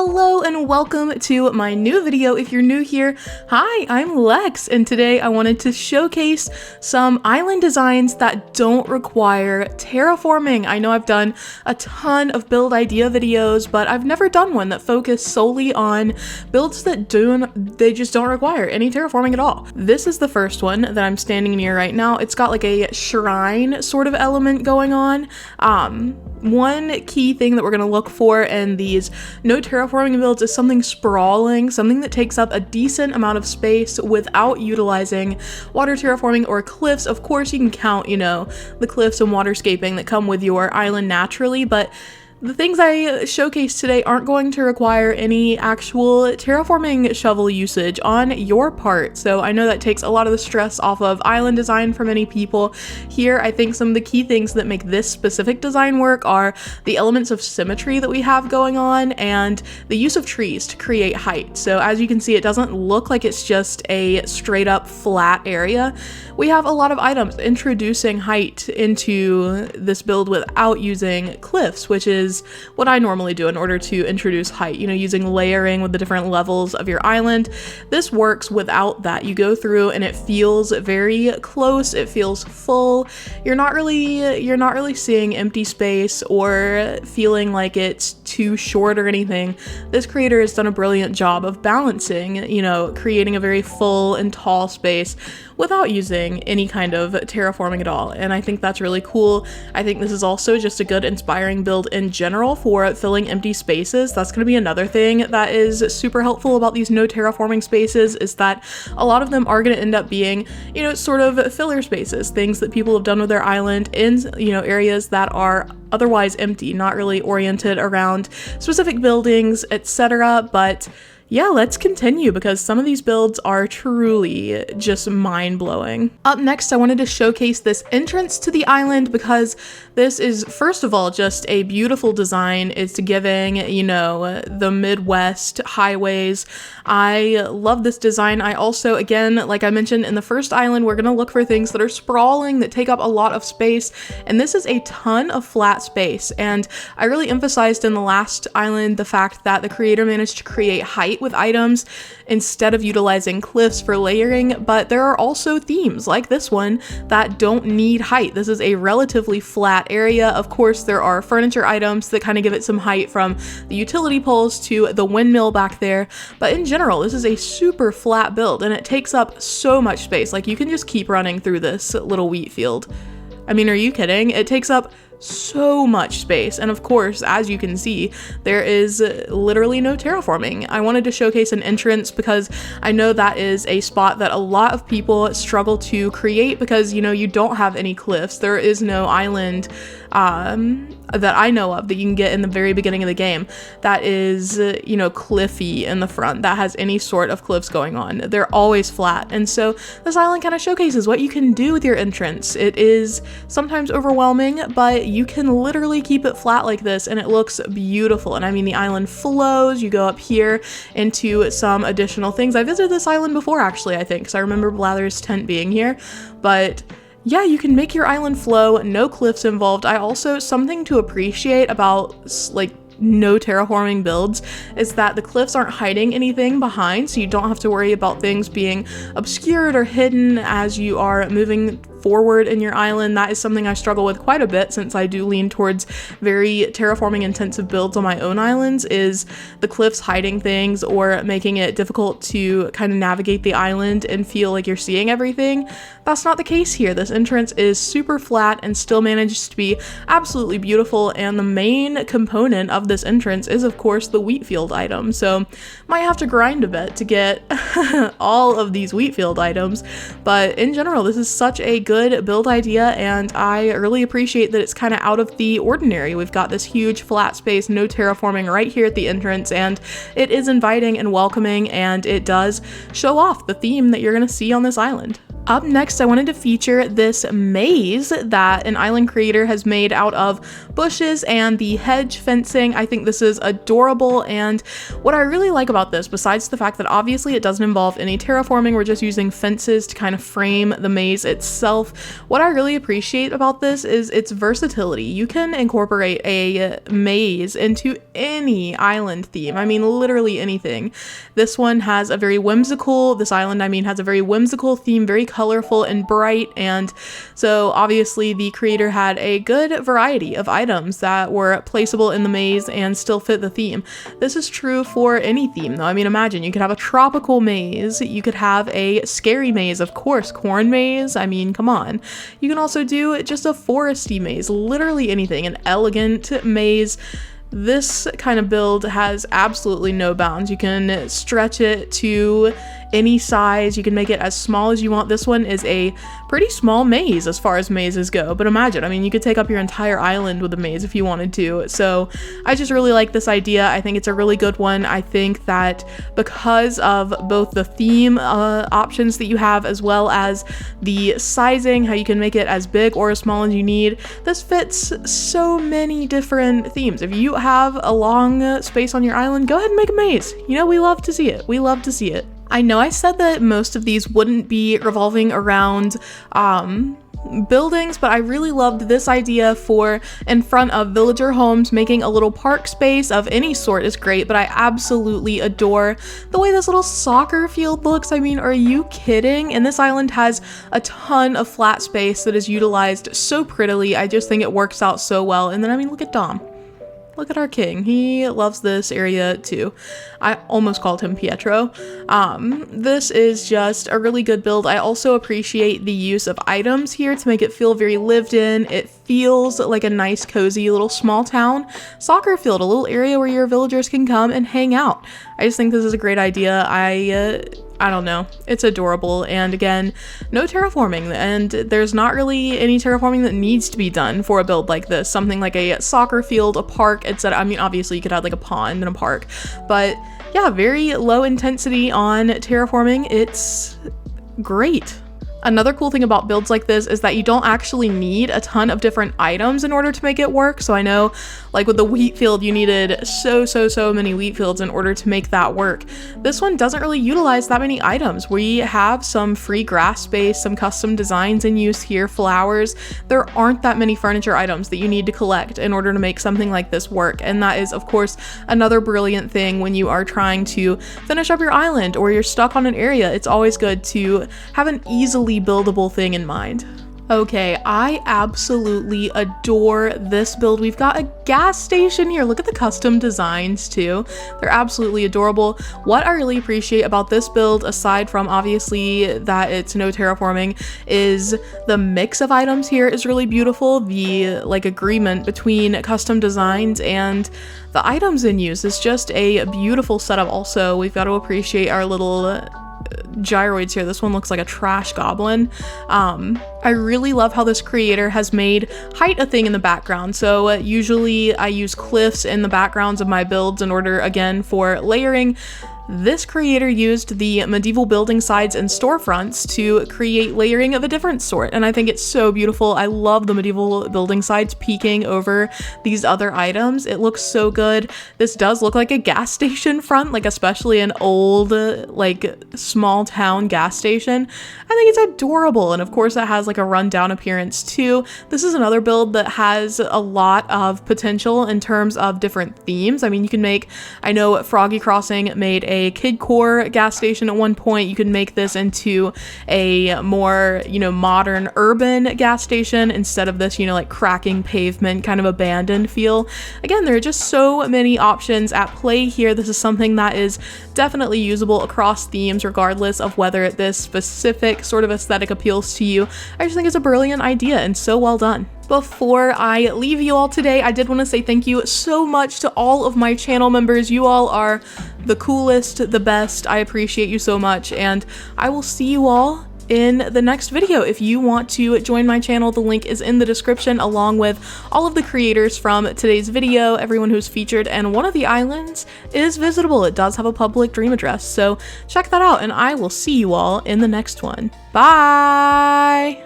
Hello and welcome to my new video. If you're new here, hi, I'm Lex, and today I wanted to showcase some island designs that don't require terraforming. I know I've done a ton of build idea videos, but I've never done one that focused solely on builds that just don't require any terraforming at all. This is the first one that I'm standing near right now. It's got like a shrine sort of element going on. One key thing that we're going to look for in these no terraforming builds is something sprawling, something that takes up a decent amount of space without utilizing water terraforming or cliffs. Of course, you can count, the cliffs and waterscaping that come with your island naturally, but the things I showcase today aren't going to require any actual terraforming shovel usage on your part. So I know that takes a lot of the stress off of island design for many people. Here, I think some of the key things that make this specific design work are the elements of symmetry that we have going on and the use of trees to create height. So as you can see, it doesn't look like it's just a straight up flat area. We have a lot of items introducing height into this build without using cliffs, which is what I normally do in order to introduce height, using layering with the different levels of your island. This works without that. You go through and it feels very close, it feels full. You're not really seeing empty space or feeling like it's too short or anything. This creator has done a brilliant job of balancing, creating a very full and tall space without using any kind of terraforming at all. And I think that's really cool. I think this is also just a good inspiring build in general for filling empty spaces. That's going to be another thing that is super helpful about these no terraforming spaces, is that a lot of them are going to end up being, sort of filler spaces, things that people have done with their island in, areas that are otherwise empty, not really oriented around specific buildings, etc. But yeah, let's continue because some of these builds are truly just mind-blowing. Up next, I wanted to showcase this entrance to the island because this is, first of all, just a beautiful design. It's giving, the Midwest highways. I love this design. I also, again, like I mentioned in the first island, we're gonna look for things that are sprawling, that take up a lot of space, and this is a ton of flat space. And I really emphasized in the last island the fact that the creator managed to create height with items instead of utilizing cliffs for layering, but there are also themes like this one that don't need height. This is a relatively flat area. Of course, there are furniture items that kind of give it some height, from the utility poles to the windmill back there, but in general, this is a super flat build and it takes up so much space. Like, you can just keep running through this little wheat field. I mean, are you kidding? It takes up so much space, and of course, as you can see, there is literally no terraforming. I wanted to showcase an entrance because I know that is a spot that a lot of people struggle to create because you don't have any cliffs. There is no island that I know of that you can get in the very beginning of the game that is cliffy in the front, that has any sort of cliffs going on. They're always flat, and so this island kind of showcases what you can do with your entrance. It is sometimes overwhelming, but you can literally keep it flat like this and it looks beautiful. And I mean, the island flows. You go up here into some additional things. I visited this island before, actually, I think, because I remember Blather's tent being here, but yeah, you can make your island flow, no cliffs involved. Something to appreciate about no terraforming builds is that the cliffs aren't hiding anything behind, so you don't have to worry about things being obscured or hidden as you are moving forward in your island. That is something I struggle with quite a bit, since I do lean towards very terraforming intensive builds on my own islands, is the cliffs hiding things or making it difficult to kind of navigate the island and feel like you're seeing everything. That's not the case here. This entrance is super flat and still manages to be absolutely beautiful, and the main component of this entrance is, of course, the wheat field item. So might have to grind a bit to get all of these wheat field items, but in general, this is such a good build idea, and I really appreciate that it's kind of out of the ordinary. We've got this huge flat space, no terraforming right here at the entrance, and it is inviting and welcoming, and it does show off the theme that you're going to see on this island. Up next, I wanted to feature this maze that an island creator has made out of bushes and the hedge fencing. I think this is adorable, and what I really like about this, besides the fact that obviously it doesn't involve any terraforming, we're just using fences to kind of frame the maze itself. What I really appreciate about this is its versatility. You can incorporate a maze into any island theme. I mean, literally anything. This one has a very whimsical, this island, I mean, has a very whimsical theme, very colorful and bright, and so obviously the creator had a good variety of items that were placeable in the maze and still fit the theme. This is true for any theme though. I mean, imagine you could have a tropical maze, you could have a scary maze, of course, corn maze, I mean, come on. You can also do just a foresty maze, literally anything, an elegant maze. This kind of build has absolutely no bounds. You can stretch it to any size, you can make it as small as you want. This one is a pretty small maze as far as mazes go, but imagine, I mean, you could take up your entire island with a maze if you wanted to. So I just really like this idea. I think it's a really good one. I think that because of both the theme options that you have, as well as the sizing, how you can make it as big or as small as you need, this fits so many different themes. If you have a long space on your island, go ahead and make a maze. You know, we love to see it. We love to see it. I know I said that most of these wouldn't be revolving around buildings, but I really loved this idea for in front of villager homes. Making a little park space of any sort is great, but I absolutely adore the way this little soccer field looks. I mean, are you kidding? And this island has a ton of flat space that is utilized so prettily. I just think it works out so well. And then, I mean, look at Dom. Look at our king. He loves this area too. I almost called him Pietro. This is just a really good build. I also appreciate the use of items here to make it feel very lived in. It feels like a nice, cozy little small town soccer field, a little area where your villagers can come and hang out. I just think this is a great idea. I don't know, it's adorable, and again, no terraforming, and there's not really any terraforming that needs to be done for a build like this. Something like a soccer field, a park, etc. I mean, obviously you could have like a pond and a park, but yeah, very low intensity on terraforming. It's great. Another cool thing about builds like this is that you don't actually need a ton of different items in order to make it work. So I know, like with the wheat field, you needed so many wheat fields in order to make that work. This one doesn't really utilize that many items. We have some free grass space, some custom designs in use here, flowers. There aren't that many furniture items that you need to collect in order to make something like this work. And that is, of course, another brilliant thing when you are trying to finish up your island or you're stuck on an area. It's always good to have an easily buildable thing in mind. Okay, I absolutely adore this build. We've got a gas station here. Look at the custom designs too. They're absolutely adorable. What I really appreciate about this build, aside from obviously that it's no terraforming, is the mix of items here is really beautiful. The like agreement between custom designs and the items in use is just a beautiful setup. Also, we've got to appreciate our little gyroids here. This one looks like a trash goblin. I really love how this creator has made height a thing in the background. So usually I use cliffs in the backgrounds of my builds in order, again, for layering. This creator used the medieval building sides and storefronts to create layering of a different sort, and I think it's so beautiful. I love the medieval building sides peeking over these other items. It looks so good. This does look like a gas station front, like especially an old, like small town gas station. I think it's adorable, and of course it has like a rundown appearance too. This is another build that has a lot of potential in terms of different themes. I mean, you can make, I know Froggy Crossing made a kidcore gas station at one point. You can make this into a more, you know, modern urban gas station instead of this, you know, like cracking pavement kind of abandoned feel. Again, there are just so many options at play here. This is something that is definitely usable across themes regardless of whether this specific sort of aesthetic appeals to you. I just think it's a brilliant idea and so well done. Before I leave you all today, I did want to say thank you so much to all of my channel members. You all are the coolest, the best. I appreciate you so much, and I will see you all in the next video. If you want to join my channel, the link is in the description, along with all of the creators from today's video, everyone who's featured, and one of the islands is visitable. It does have a public dream address, so check that out, and I will see you all in the next one. Bye!